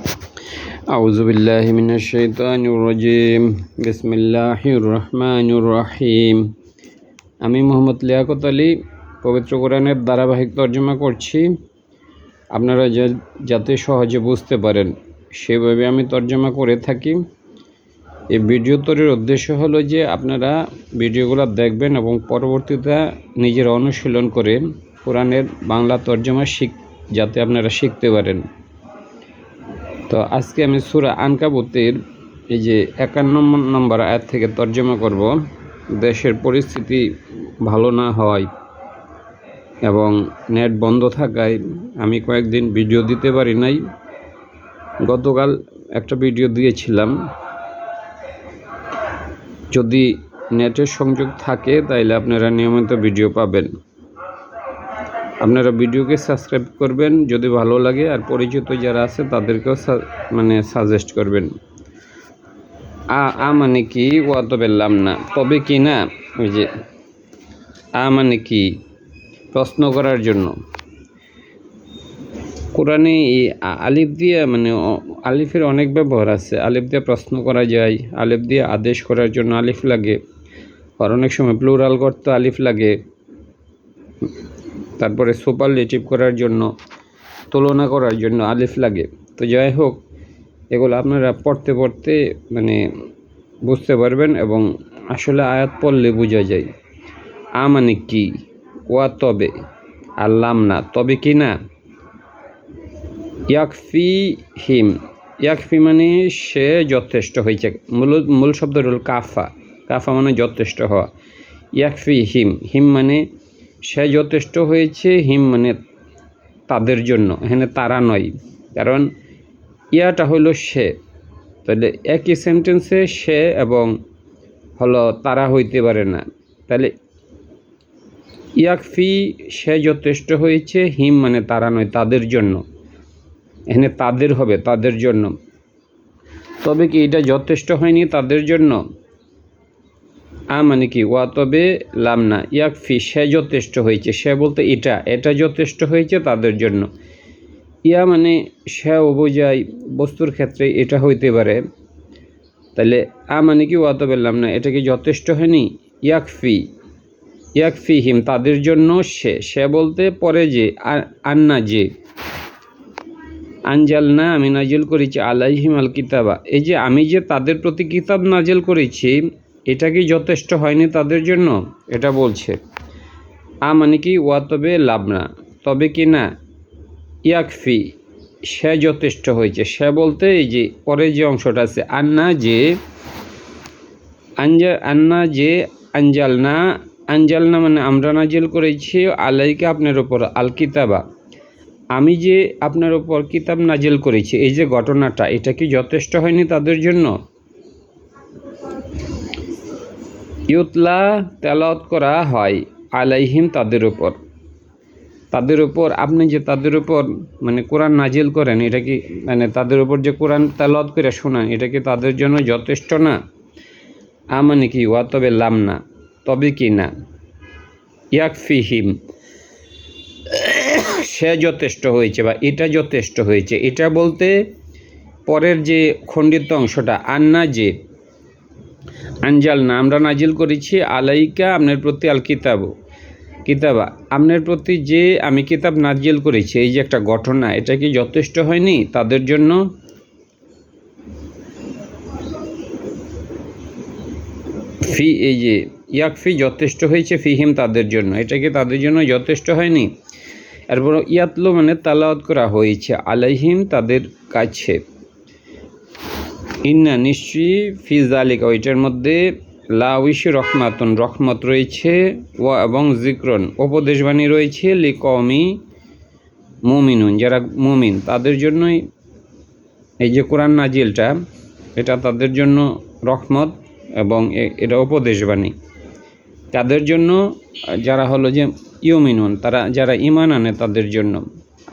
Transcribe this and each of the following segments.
أعوذ بالله من الشيطان الرجيم بسم الله الرحمن الرحيم। আমি মোহাম্মদ লিয়াকত আলী পবিত্র কোরআনের ধারাবাহিক তর্জমা করছি। আপনারা যাতে সহজে বুঝতে পারেন সেভাবে আমি তর্জমা করে থাকি। এই ভিডিও তৈরির উদ্দেশ্য হলো যে আপনারা ভিডিওগুলো দেখবেন এবং পরবর্তীতে নিজেরা অনুশীলন করে কোরআনের বাংলা তর্জমা যাতে আপনারা শিখতে পারেন। তো আজকে আমি সূরা আনকাবুতের এই যে 51 নম্বর আয়াত থেকে তর্জমা করব। দেশের পরিস্থিতি ভালো না হওয়ায় এবং নেট বন্ধ থাকায় আমি কয়েকদিন ভিডিও দিতে পারি নাই। গতকাল একটা ভিডিও দিয়েছিলাম। যদি নেটের সংযোগ থাকে তাহলে আপনারা নিয়মিত ভিডিও পাবেন। আপনারা ভিডিওকে সাবস্ক্রাইব করবেন যদি ভালো লাগে, আর পরিচিত যারা আছে তাদেরকেও সাজেস্ট করবেন। মানে কি ওয়া তো বললাম না, তবে কি না, ওই যে মানে কি প্রশ্ন করার জন্য কোরআনে এই আলিফ দিয়ে আলিফের অনেক ব্যবহার আছে। আলিফ দিয়ে প্রশ্ন করা যায়, আলিফ দিয়ে আদেশ করার জন্য আলিফ লাগে, আর অনেক সময় প্লুরাল করতে আলিফ লাগে। তারপরে সুপারলেটিভ করার জন্য, তুলনা করার জন্য আলিফ লাগে। তো যাই হোক, এগুলো আপনারা পড়তে বুঝতে পারবেন এবং আসলে আয়াত পড়লে বোঝা যায়। মানে কি, ওয়া তবে, আল্লাম না, তবে কি না। ইয়াকফি হিম, ইয়াকফি মানে সে যথেষ্ট হয়েছে। মূল শব্দ হল কাফা। কাফা মানে যথেষ্ট হওয়া। ইয়াকফি হিম, হিম মানে সে যথেষ্ট হয়েছে, হিম মানে তাদের জন্য, এখানে তারা নয়, কারণ ইয়াটা হলো সে। তাহলে একই সেন্টেন্সে সে এবং হলো তারা হইতে পারে না। তাহলে ইয়াকফি সে যথেষ্ট হয়েছে, হিম মানে তারা নয়, তাদের জন্য, এখানে তাদের হবে, তাদের জন্য। তবে কি এটা যথেষ্ট হয়নি তাদের জন্য। মানে কি ওয়া তবে লাম না, ইয়াকফি সে যথেষ্ট হয়েছে, সে বলতে এটা যথেষ্ট হয়েছে তাদের জন্য। ইয়া মানে সে বোঝায় বস্তুর ক্ষেত্রে এটা হইতে পারে। তাহলে মানে কি ওয়া তবে লাম না, এটা কি যথেষ্ট হয়নি। ইয়াকফি হিম তাদের জন্য সে বলতে পরে যে আন্না যে, আনজালনা আমি নাজিল করেছি আলাইহিম আল কিতাবা, এই যে আমি যে তাদের প্রতি কিতাব নাজিল করেছি এটা কি যথেষ্ট হয়নি তাদের জন্য, এটা বলছে। মানে কি ওয়া তবে লাভ না, তবে কি না, ইয়াকফি সে যথেষ্ট হয়েছে। সে বলতে এই যে পরে যে অংশটা আছে, আন্না যে আনজালনা মানে আমরা নাজিল করেছি আলাইকা আপনার ওপর, আল কিতাবা আমি যে আপনার ওপর কিতাব নাজিল করেছি, এই যে ঘটনাটা, এটা কি যথেষ্ট হয়নি তাদের জন্য। ইউতলা তেলাওয়াত করা হয় আলাইহিম তাদের উপর আপনি যে তাদের উপর কোরআন নাজিল করেন, এটা কি তাদের উপর যে কোরআন তেলাওয়াত করে শোনান, এটা কি তাদের জন্য যথেষ্ট না। মানে কি ওয়া তবে লাম না, তবে কি না, ইয়াকফিহিম সে যথেষ্ট হয়েছে বা এটা যথেষ্ট হয়েছে। এটা বলতে পরের যে খণ্ডিত অংশটা, আন্না যে আনজালনা আমরা নাজিল করেছি আলাইকা আপনার প্রতি আল কিতাবা আপনার প্রতি যে আমি কিতাব নাজিল করেছি, এই যে একটা ঘটনা, এটা কি যথেষ্ট হয়নি তাদের জন্য। ফি এই যে ইয়াকফি যথেষ্ট হয়েছে, ফিহিম তাদের জন্য, এটা কি তাদের জন্য যথেষ্ট হয়নি। এরপর ইয়াতলো মানে তালাওয়াত করা হয়েছে আলাইহিম তাদের কাছে। ইন্না নিশ্চয়ই ফি যালিকা ওইটার মধ্যে লাউইশ রহমাতুন রহমত রয়েছে, ওয়া এবং জিক্রন উপদেশবাণী রয়েছে, লিকওমি মুমিনুন যারা মুমিন তাদের জন্যই এই যে কোরআন নাজিলটা, এটা তাদের জন্য রহমত এবং এটা উপদেশবাণী তাদের জন্য যারা হলো যে ইউমিনুন, তারা যারা ঈমান আনে তাদের জন্য।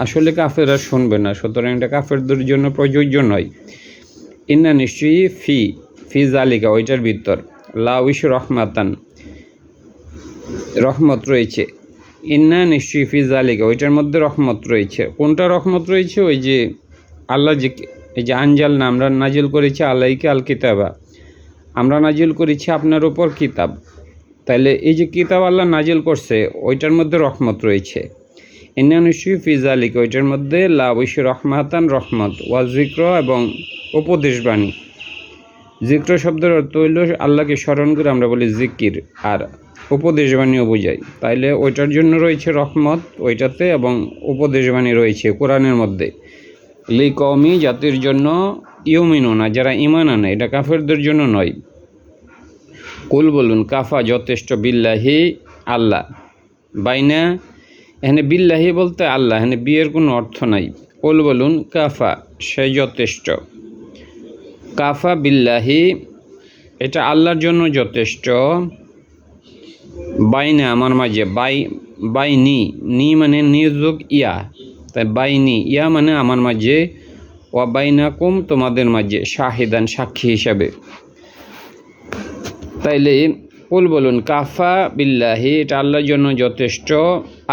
আসলে কাফেররা শুনবে না, সুতরাং এটা কাফেরদের জন্য প্রযোজ্য নয়। ইন্না নিশ্চয়ই ফি জালিকা ওইটার ভিতর লাউইশ রহমাতান রহমত রয়েছে। ইন্না নিশ্চয়ই ফি জালিকা ওইটার মধ্যে রহমত রয়েছে। কোনটা রহমত রয়েছে, ওই যে আল্লাহ যে এই যে আনজালনা, আমরা নাজিল করেছি আলাইকা আল কিতাবা, আমরা নাজিল করেছি আপনার উপর কিতাব। তাইলে এই যে কিতাব আল্লাহ নাজিল করছে ওইটার মধ্যে রহমত রয়েছে। ইন্নানুসি ফিজালিক, ওইটার মধ্যে লা অবশ্যই রহমাতান রহমত, ওয়া জিক্র এবং উপদেশবাণী। জিক্র শব্দের অর্থ হইল আল্লাহকে স্মরণ করে আমরা বলি জিকির, আর উপদেশবাণীও বোঝাই। তাইলে ওইটার জন্য রয়েছে রহমত ওইটাতে, এবং উপদেশবাণী রয়েছে কোরআনের মধ্যে। লি কওমি, জাতির জন্য, ইউমিনুনা, যারা ঈমান আনে, এটা কাফেরদের জন্য নয়। কুল বলুন, কাফা যথেষ্ট, বিল্লাহি আল্লাহ, বাইনা, এখানে বিল্লাহি বলতে আল্লাহ, এখানে বিয়ের কোনো অর্থ নাই। কুল বলুন কাফা, সে যথেষ্ট। কাফা বিল্লাহি, এটা আল্লাহর জন্য যথেষ্ট। বাইনা, আমার মাঝে, বাইনি, নি মানে নির্যোগ ইয়া, তাই বাইনি, ইয়া মানে আমার মাঝে, ওয়া বাইনাকুম, তোমাদের মাঝে, শাহিদান, সাক্ষী হিসাবে। তাইলে কুল বলুন কাফা বিল্লাহি, এটা আল্লাহর জন্য যথেষ্ট,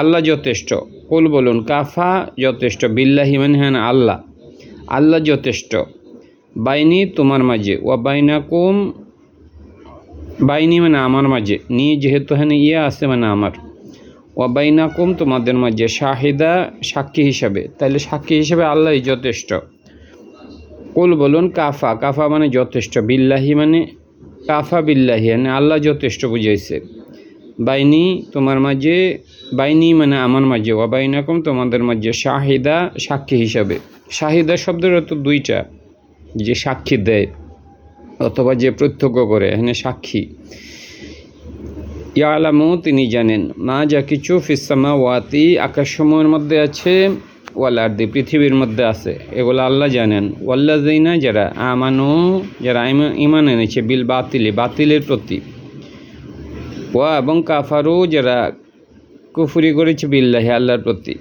আল্লাহ যথেষ্ট। কুল বলুন কাফা যথেষ্ট, বিল্লাহি মানে হ্যাঁ আল্লাহ, আল্লাহ যথেষ্ট। বাইনি, তোমার মাঝে, ওয়া বাইনাকুম, বাইনি মানে আমার মাঝে, নি যেহেতু হ্যাঁ ইয়া আছে মানে আমার, ওয়া বাইনাকুম, তোমাদের মাঝে, শাহিদা, সাক্ষী হিসাবে। তাইলে সাক্ষী হিসাবে আল্লাহই যথেষ্ট। কুল বলুন কাফা, কাফা মানে যথেষ্ট, বিল্লাহি মানে কাফা বিল্লাহি মানে আল্লাহ যথেষ্ট বুঝাইছে। বাইনি, তোমার মাঝে, বাইনি মানে আমার মাঝে, ওয়া বাইনাকুম, তোমাদের মাঝে, শাহিদা, সাক্ষী হিসাবে। শাহিদা শব্দের অর্থ দুইটা, যে সাক্ষী দেয় অথবা যে প্রত্যক্ষ করে, এখানে সাক্ষী। ইয়ালামু, তিনি জানেন, মা যা কিছু ফিসামা ওয়াতি, আকাশসমূহের মধ্যে আছে, ওয়াল আরদি, পৃথিবীর মধ্যে আছে, এগুলো আল্লাহ জানেন। ওয়াল্লাযিনা, যারা, আমানু, যারা ঈমান এনেছে, বিল বাতিলি, বাতিলের প্রতি, ওয়া এবং কাফারু, যারা কুফরি করেছে, বিল্লাহি, আল্লাহর প্রতি।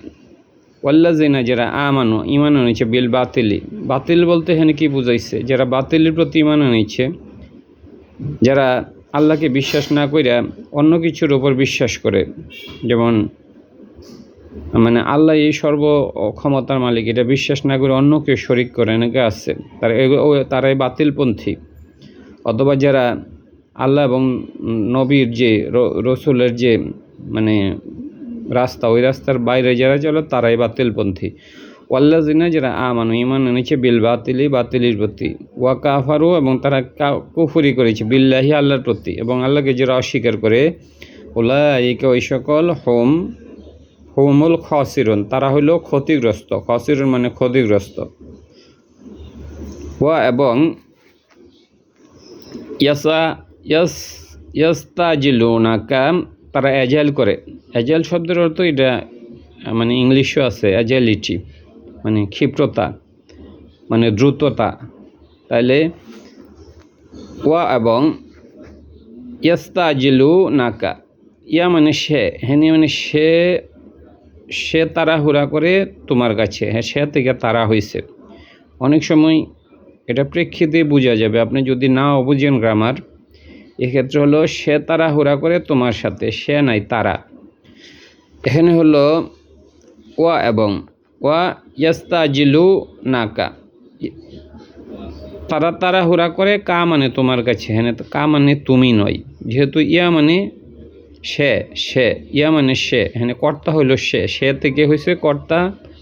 ওয়াল্লাযিনা, যারা আমানু, ঈমান এনেছে, বিল বাতিলি, বাতিল বলতে এখানে কি বুঝাইছে? যারা বাতিলের প্রতি ঈমান এনেছে, যারা আল্লাহকে বিশ্বাস না কইরা অন্য কিছুর উপর বিশ্বাস করে, যেমন মানে আল্লাহ এই সর্ব ক্ষমতার মালিক, এটা বিশ্বাস না করে অন্য কেউ শরিক করে, অনেকে আছে, তারাই বাতিলপন্থী। অথবা যারা আল্লাহ এবং নবীর যে রসুলের যে মানে রাস্তা, ওই রাস্তার বাইরে যারা চলে তারাই বাতিলপন্থী। ওয়াল্লাযিনা, যারা আমানু, ঈমান এনেছে, বিল বাতিলি, বাতিলের প্রতি, ওয়া কাফারু, এবং তারা কুফরি করেছে, বিল্লাহি, আল্লাহর প্রতি, এবং আল্লাহকে যারা অস্বীকার করে, উলাইকা, ওই সকল, হুমুল খাসিরুন, তারা হইল ক্ষতিগ্রস্ত। খাসিরুন মানে ক্ষতিগ্রস্ত। ওয়া এবং ইয়াস্তাজিলুনাকা, তারা এজাইল করে। এজাইল শব্দের অর্থ এটা মানে ইংলিশও আছে, এজাইলিটি মানে ক্ষিপ্রতা, মানে দ্রুততা। তাইলে ওয়া এবং ইয়াস্তাজিলুনাকা, ইয়া মানে সে, হেনি মানে সে তাড়াহুড়া করে তোমার কাছে, হ্যাঁ সে থেকে তারা হয়েছে। অনেক সময় এটা প্রেক্ষিতে বোঝা যাবে, আপনি যদি নাও বুঝেন গ্রামার, এক্ষেত্রে হলো সে তাড়াহুড়া করে তোমার সাথে, সে নাই তারা। এখানে হলো ওয়া এবং, ওয়া ইয়াস্তাজিলুনাকা, তারা তাড়াহুড়া করে, কা মানে তোমার কাছে, হ্যাঁ কা মানে তুমি নয়, যেহেতু ইয়া মানে সে, ইয়া মানে সে, এখানে কর্তা হইল সে থেকে হয়েছে কর্তা,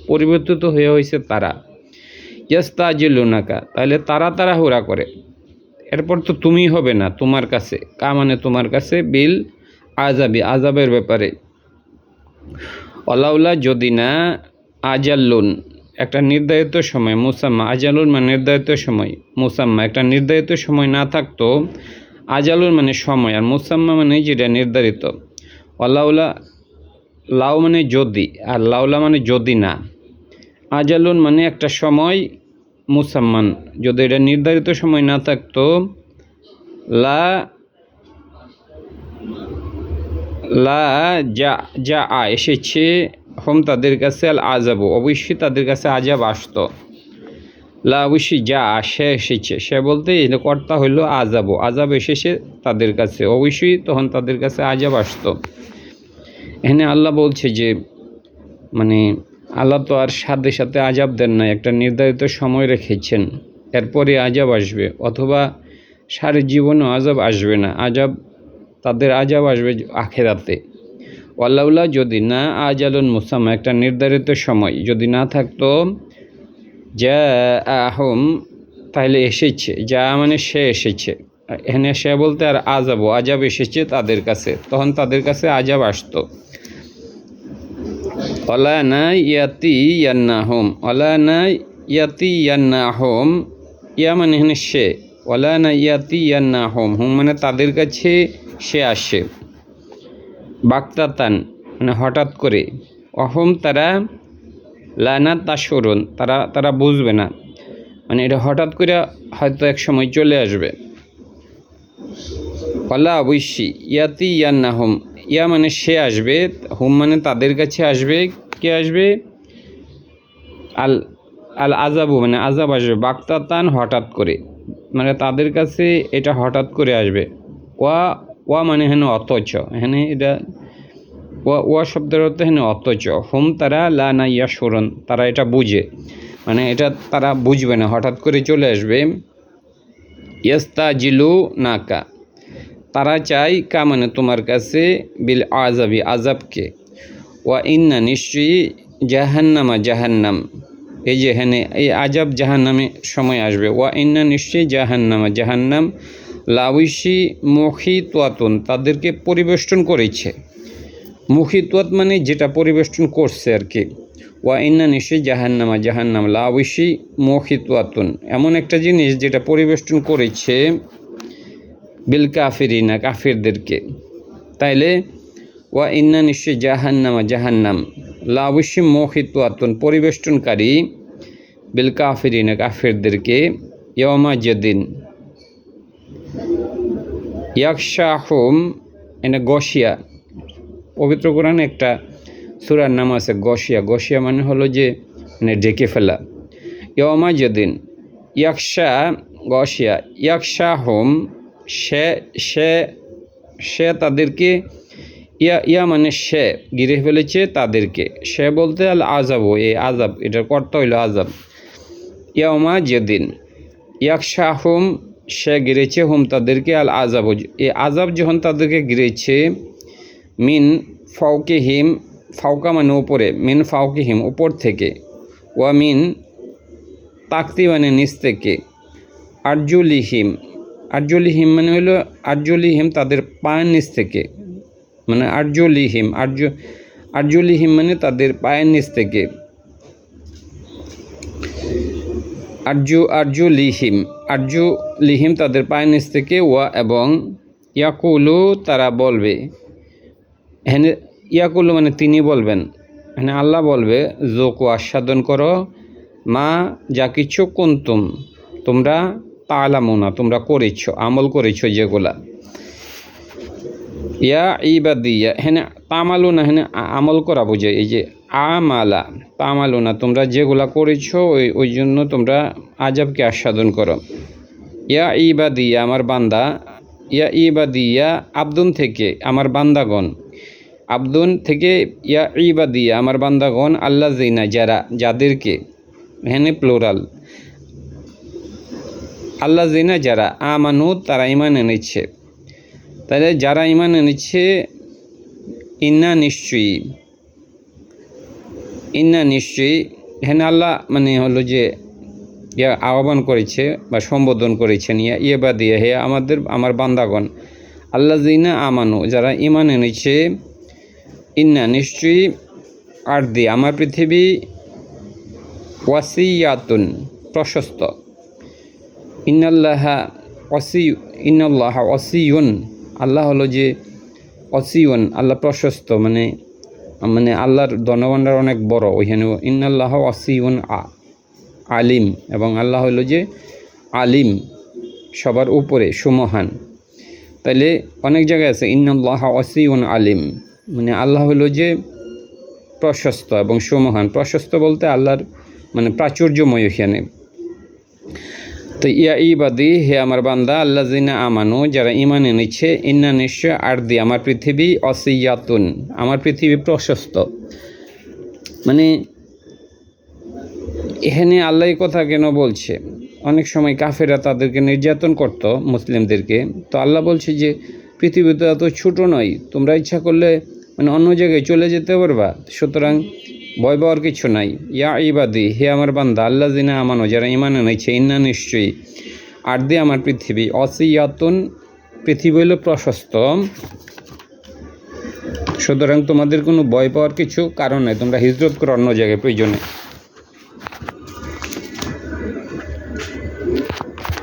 পরিবর্তিত হয়ে হয়েছে তারা। ইয়াস্তাজিলুনাকা, তাহলে তারা তাড়াহুড়া করে, এরপর তো তুমি হবে না, তোমার কাছে, কা মানে তোমার কাছে, বিল আজাবি, আজাবের ব্যাপারে। অলাউলা, যদি না, আজাল্লুন, একটা নির্ধারিত সময়, মুসাম্মা, আজালুন মানে নির্ধারিত সময়, মুসাম্মা একটা নির্ধারিত সময় না থাকতো, আজালুন মানে সময়, আর মুসাম্মা মানে যেটা নির্ধারিত। অলাউলা, লাউ মানে যদি, আর লাউলা মানে যদি না। আজালুন মানে একটা সময়, মুসাম্মান যদি এটা নির্ধারিত সময় না থাকতো, লা যা এসেছে, হোম তাদের কাছে, আল আজাবু, অবশ্যই তাদের কাছে আজাব আসতো। লা অবশ্যই যা সে এসেছে, সে বলতে এটা কর্তা হইল আজাবু, আজাব এসেছে তাদের কাছে, অবশ্যই তখন তাদের কাছে আজাব আসতো। এখানে আল্লাহ বলছে যে মানে আল্লাহ তো আর সাথে সাথে আযাব দেন না, একটা নির্ধারিত সময় রেখেছেন, এরপরে আযাব আসবে, অথবা সারা জীবনও আযাব আসবে না, তাদের আযাব আসবে আখেরাতে। ওয়ালাউলা যদি না আজালুন মুসাম্মা, একটা নির্ধারিত সময় যদি না থাকতো, যা আহম তাহলে এসেছে, যা মানে সে এসেছে, এখানে সে বলতে আর আজাব এসেছে তাদের কাছে, তখন তাদের কাছে আজাব আসতো। অলানা ইয়াতি ইয়ান্নাহম, অলানা ইয়াতি ইয়ান্নাহম, ইয়া মানে এখানে সে, অলানা ইয়াতি ইয়ান্নাহম, হুম মানে তাদের কাছে সে আসে, বাক্তাতান মানে হঠাৎ করে, অহম তারা, লানা তাশরুন তারা বুঝবে না, মানে এটা হঠাৎ করে হয়তো এক সময় চলে আসবে। অলা অবশ্যই, ইয়াতি ইয়ান্নাহম, ইয়া মানে সে আসবে, হুম মানে তাদের কাছে আসবে, কে আসবে, আল আল আজাবু মানে আজাব আসবে, বাক্তাতান হঠাৎ করে, মানে তাদের কাছে এটা হঠাৎ করে আসবে। ওয়া মানে এখানে অথচ, এখানে এটা ওয়া শব্দের অর্থ এখানে অথচ, হুম তারা লা না ইয়াশউরুন তারা এটা বুঝে, মানে এটা তারা বুঝবে না, হঠাৎ করে চলে আসবে। ইস্তাজিলু নাকা, তারা চাই কা মানে তোমার কাছে, বিল আজাবি আজাবকে, ওয়া ইন্না নিশ্চয়ই জাহান্নাম, এই যে এখানে এই আজাব জাহান্নামে সময় আসবে, ওয়া ইন্না নিশ্চয়ই জাহান্নাম লাউইশি মুহিতাতুন তাদেরকে পরিবেষ্টন করেছে, মুহিতাত মানে যেটা পরিবেষ্টন করছে আর কি, ওয়া ইন্না নিশ্চয়ই জাহান্নাম লাউইশি মুহিতাতুন এমন একটা জিনিস যেটা পরিবেষ্টন করেছে, বিল কাফিরিনা কাফিরদেরকে, তাইলে ওয়া ইন্না নিশ্চয়ই জাহান্নাম লাউইশি মুহিতাতুন পরিবেষ্টনকারী, বিল কাফিরিনা কাফিরদেরকে, ইয়াউমা যেদিন, ইয়াকশাহুম এনে গশিয়া, পবিত্র কোরআনে একটা সূরার নাম আছে গশিয়া মানে হলো যে মানে ঢেকে ফেলা। ইয়াউমা যেদিন, গশিয়া, ইয়াকশাহুম সে তাদেরকে, ইয়া মানে সে গিরে ফেলেছে তাদেরকে, সে বলতে আল আজাব, এই আজাব এটার কর্তা হইল আজাব। ইয়াউমা যেদিন, ইয়াকশাহুম সে গিরেছে, হুম তাদেরকে, আল আজাব এই আজাব যখন তাদেরকে গিরেছে, মিন ফাওকিহিম, ফাওকা মানে উপরে, মিন ফাওকিহিম উপর থেকে, ওয়া মিন তাকতি মানে নিচ থেকে, আরজুলিহিম মানে হলো আরজুলিহিম তাদের পায়ের নিচ থেকে, মানে আরজুলিহিম মানে তাদের পায়ের নিচ থেকে, আরজুলিহিম তাদের পায়ের নিচ থেকে, ওয়া এবং ইয়াকুলু তারা বলবে, এখানে ইয়াকুলু মানে তিনি বলবেন, এখানে আল্লাহ বলবে, যোকু আস্বাদন করো, মা যা কিছু কুনতুম তোমরা, তালামুনা তোমরা করেছো, আমল করেছো যেগুলা, ইয়া ইবাদিয়া এখানে তামালুনা এখানে আমল করা বোঝায়, এই যে আমালা তামালুনা তোমরা যেগুলা করেছো ওই জন্য তোমরা আজাবকে আস্বাদন করো। ইয়া ইবাদিয়া আমার বান্দা, ইয়া ইবাদিয়া আব্দুন থেকে আমার বান্দাগণ, আব্দুন থেকে ইয়া ইবাদিয়া আমার বান্দাগণ, আল্লাহ জিনা যাদেরকে, এখানে প্লোরাল, আল্লাহ জিনা যারা, আমানু তারা ঈমান এনেছে, তাহলে যারা ঈমান এনেছে, ইন্না নিশ্চয়ই এখানে আল্লাহ মানে হলো যে আহ্বান করেছে বা সম্বোধন করেছেন, ইয়ে দিয়ে হে আমার বান্দাগণ, আল্লাহ জিনা আমানু যারা ঈমান এনেছে, ইন্না নিশ্চয়ই আরদি আমার পৃথিবী, ওয়াসিয়াতুন প্রশস্ত, ইন্নাল্লাহা ওয়াসিয়ুন আল্লাহ হলো যে ওয়াসিয়ুন আল্লাহ প্রশস্ত, মানে আল্লাহর ধনভাণ্ডার অনেক বড়, ওইখানে ইন্নাল্লাহ ওয়াসিয়ুন আলিম, এবং আল্লাহ হলো যে আলিম সবার উপরে সুমহান। তাইলে অনেক জায়গায় আছে ইন্নাল্লাহ ওয়াসিয়ুন আলিম, মানে আল্লাহ হলো যে প্রশস্ত এবং সুমহান, প্রশস্ত বলতে আল্লাহর মানে প্রাচুর্যময় এখানে। তো ইয়া ইবাদি হে আমার বান্দা, আল্লাহ জিনা আমানু যারা ঈমান এনেছে, ইন্না নিশ্চয় আরদি আমার পৃথিবী, অসিয়াতুন আমার পৃথিবী প্রশস্ত, মানে এখানে আল্লাহ এই কথা কেন বলছে? অনেক সময় কাফেরা তাদেরকে নির্যাতন করত মুসলিমদেরকে, তো আল্লাহ বলছে যে পৃথিবীতে এত ছোট নয়, তোমরা ইচ্ছা করলে মানে অন্য জায়গায় চলে যেতে পারবা, সুতরাং ভয় পাওয়ার কিছু নাই। ইয়া ইবাদি, হে আমার বান্দা, আল্লাহ জিনা আমানো, যারা ইমানে নাইছে, ইন্না নিশ্চয়ই, আর দিয়ে আমার পৃথিবী, অসিয়াতুন, পৃথিবী হলো প্রশস্ত, সুতরাং তোমাদের কোনো ভয় পাওয়ার কিছু কারণ নেই, তোমরা হিজরত করো অন্য জায়গায় প্রয়োজনে।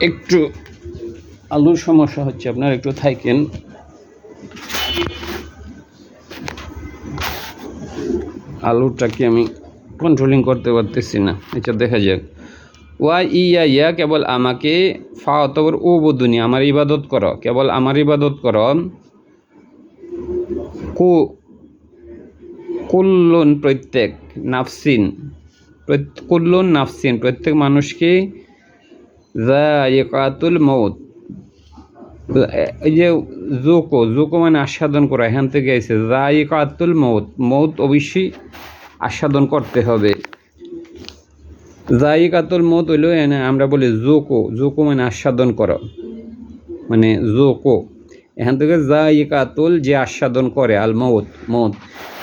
একটু আলুর সমস্যা হচ্ছে, আপনার একটু থাকেন। আলুটাকে আমি কন্ট্রোলিং করতে পারতেছি না, এটা দেখা যাক। ওয়া ইয়া ইয়া, কেবল আমাকে, ফা অতবর ও বদুনি, আমার ইবাদত করো, কেবল আমার ইবাদত করো। কুল্লুন, প্রত্যেক, নাফসিন, কুল্লুন নাফসিন, প্রত্যেক মানুষকে, যায়িকাতুল মউত, এই যে জোকো মানে আস্বাদন করা, এখান থেকে এসে যায়িকাতুল মউত, মউত অবশ্যই আস্বাদন করতে হবে। যায়িকাতুল মউত হইল এনে আমরা বলি জোকো মানে আস্বাদন করো, মানে জোকো, এখান থেকে যায়িকাতুল, যে আস্বাদন করে, আল মউত, মউত,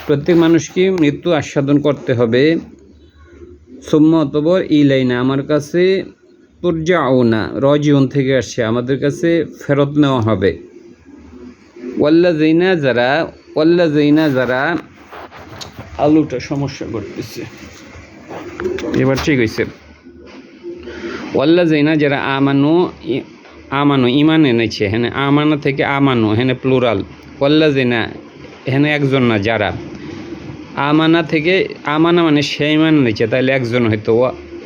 প্রত্যেক মানুষকে মৃত্যু আস্বাদন করতে হবে। সুম্মা অতঃপর ইলাইনা, আমার কাছে, তুরজাউনা, রাজিউন থেকে আসছে, আমাদের কাছে ফেরত নেওয়া হবে। ওয়াল্লাযিনা, যারা আলুটা সমস্যা করতেছে, এবার ঠিক হয়েছে। ওয়াল্লাযিনা, যারা আমানু ইমান এনেছে, হ্যাঁ, আমানা থেকে আমানু, হ্যাঁ প্লুরাল, ওয়াল্লাযিনা এখানে একজন না, যারা, আমানা থেকে, আমানা মানে সে ইমান এনেছে, তাহলে একজন হয়তো,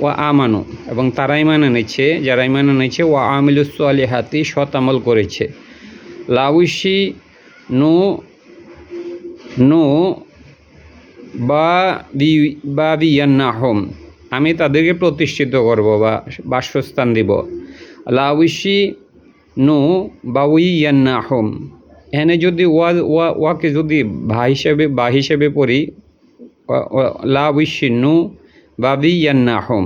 ও আমানু, এবং তারা ইমান এনেছে, যারা ইমান এনেছে, ও আমিলুস সালিহাতি, সৎ আমল করেছে। লাউশি নো বা বিয়ান্নাহম, আমি তাদেরকে প্রতিষ্ঠিত করব বা বাসস্থান দিব। লাউশি নো বা উইয়ান্নাহম, এখানে যদি ওয়াকে যদি বা হিসেবে পড়ি, লাউশি নো বা বিয়ান্নাহম,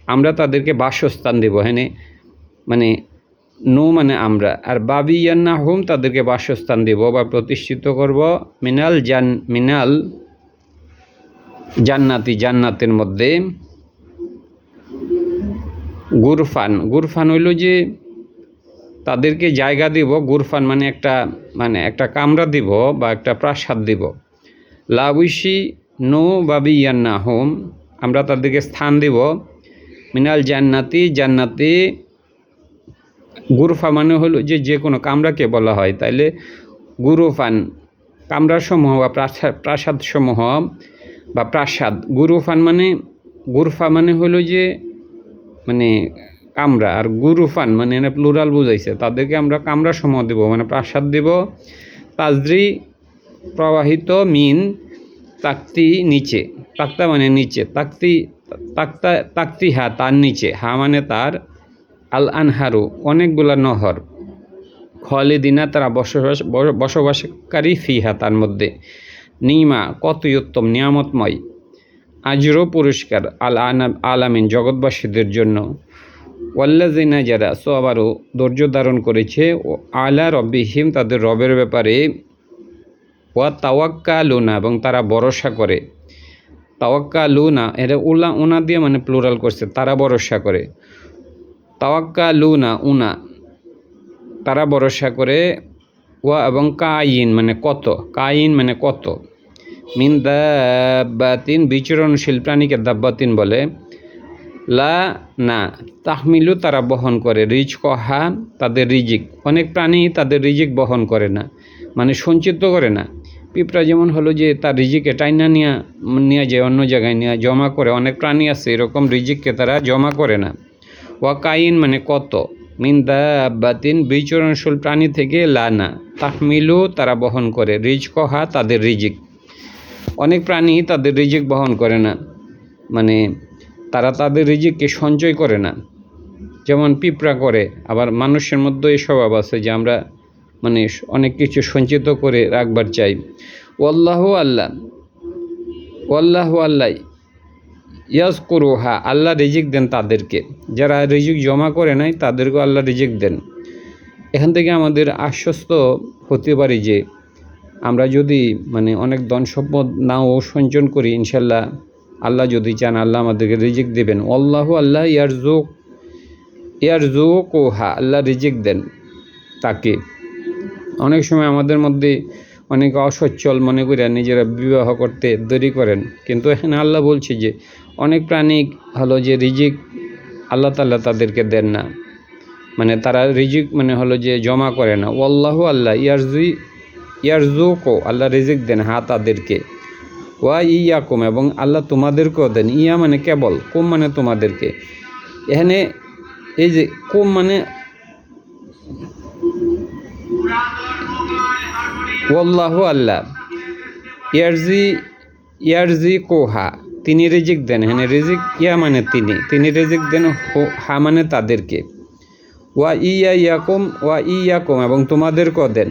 আমরা তাদেরকে বাসস্থান দেব, হ্যাঁ, মানে নো মানে আমরা, আর বাবিয়ান্নাহুম, তাদেরকে বাসস্থান দেব বা প্রতিষ্ঠিত করব, মিনাল জান্নাতি, জান্নাতের মধ্যে। গুরফান হইল যে তাদেরকে জায়গা দিব, গুরফান মানে একটা কামরা দিব বা একটা প্রাসাদ দিব। লাউশি নো বাবিয়ান্নাহুম, আমরা তাদেরকে স্থান দিব, মিনাল জান্নাতি, গুরফা মানে হলো যে কোনো কামরাকে বলা হয়, তাইলে গুরুফান, কামরাসমূহ বা প্রাসাদসমূহ বা প্রাসাদ, গুরফা মানে হলো যে মানে কামরা, আর গুরুফান মানে এনে প্লুরাল বুঝাইছে, তাদেরকে আমরা কামরাসমূহ দেব, মানে প্রাসাদ দেব। তাজরি, প্রবাহিত, মিন, তাক্তি, নিচে, তাক্তা মানে নিচে, তাক্তি হা, তার নিচে, হা মানে তার, আল আনহারু, অনেকগুলা নহর, খালিদিনা, তারা বসবাসকারী, ফিহা, তার মধ্যে। নিমা, কতই উত্তম, নিয়ামতময়, আজরো, পুরস্কার, আলামিন, জগৎবাসীদের জন্য। ওয়াল্লাযিনা, যারা, সবারও, ধৈর্য ধারণ করেছে, ও আলা রব্বিহিম, তাদের রবের ব্যাপারে, ওয়া তাওয়াক্কালুনা, এবং তারা ভরসা করে। তাওয়াক্কালুনা, এটা উনা দিয়ে মানে প্লুরাল করছে, তারা ভরসা করে। তাওয়াক্কালুনা, উনা, তারা ভরসা করে। ওয়া, এবং কাইন মানে কত, মিন দাব্বাতিন, বিচরণশীল প্রাণীকে দাব্বাতিন বলে। লা না, তাহমিলু, তারা বহন করে, রিজকহা, তাদের রিজিক, অনেক প্রাণী তাদের রিজিক বহন করে না, মানে সঞ্চিত করে না। পিঁপড়া যেমন হলো যে তার রিজিকে টাইনা নিয়ে যায়, অন্য জায়গায় নিয়ে জমা করে, অনেক প্রাণী আছে এরকম রিজিককে তারা জমা করে না। ওয়া কাইন মানে কত, মিন দাব্বাতিন, বিচরণশীল প্রাণী থেকে, লানা, তাহমিলু, তারা বহন করে, রিজকহা, তাদের রিজিক, অনেক প্রাণী তাদের রিজিক বহন করে না, মানে তারা তাদের রিজিককে সঞ্চয় করে না, যেমন পিঁপড়া করে। আবার মানুষের মধ্যে এই স্বভাব আছে যে আমরা মানে অনেক কিছু সঞ্চিত করে রাখবার চাই। ওয়াল্লাহু আল্লাহ ইয়াজকুরুহা, আল্লাহ রিজিক দেন তাদেরকে, যারা রিজিক জমা করে নাই তাদেরকেও আল্লাহ রিজিক দেন। এখান থেকে আমাদের আশ্বস্ত হতে পারি যে আমরা যদি মানে অনেক ধন সম্পদ নাও সঞ্চয় করি, ইনশাল্লাহ আল্লাহ যদি চান আল্লাহ আমাদেরকে রিজিক দেবেন। আল্লাহু আল্লাহ ইয়ারজুকুহা, আল্লাহ রিজিক দেন তাকে। অনেক সময় আমাদের মধ্যে অনেকে অসচ্ছল মনে করে নিজেরা বিবাহ করতে দেরি করেন, কিন্তু এখানে আল্লাহ বলছে যে অনেক প্রাণী হলো যে রিজিক আল্লাহ তাআলা তাদেরকে দেন না, মানে তারা রিজিক মানে হলো যে জমা করে না। আল্লাহু আল্লাহ ইয়ারজুকু, আল্লাহ রিজিক দেন হা তাদেরকে, ওয়া ইয়াকুম, এবং আল্লাহ তোমাদেরকেও দেন। ইয়া মানে কেবল, কুম মানে তোমাদেরকে। এখানে এই যে কুম মানে ওয়াল্লাহু আল্লাহ ইয়ারজি কোহা, তিনি রিজিক দেন। হ্যাঁ, রিজিক ইয়া মানে তিনি রিজিক দেন, হা মানে তাদেরকে। ওয়া ইয়াকুম, এবং তোমাদেরকেও দেন।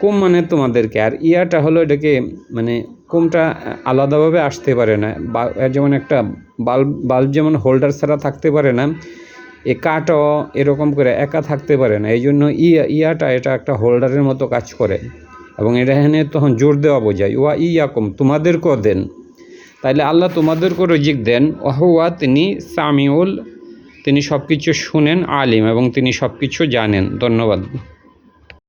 কুম মানে তোমাদেরকে, আর ইয়াটা হলো এটাকে মানে কুমটা আলাদাভাবে আসতে পারে না, যেমন একটা বাল্ব যেমন হোল্ডার ছাড়া থাকতে পারে না, এ কাঠও এরকম করে একা থাকতে পারে না। এই জন্য ইয়াটা এটা একটা হোল্ডারের মতো কাজ করে, এবং এটা এখানে তখন জোর দেওয়া বোঝায়। ওয়া ইয়াকুম, তোমাদেরকেও দেন। তাইলে আল্লাহ তোমাদেরকেও রিজিক দেন। ওয়া তিনি সামিউল, তিনি সব কিছু শুনেন, আলিম, এবং তিনি সব কিছু জানেন। ধন্যবাদ।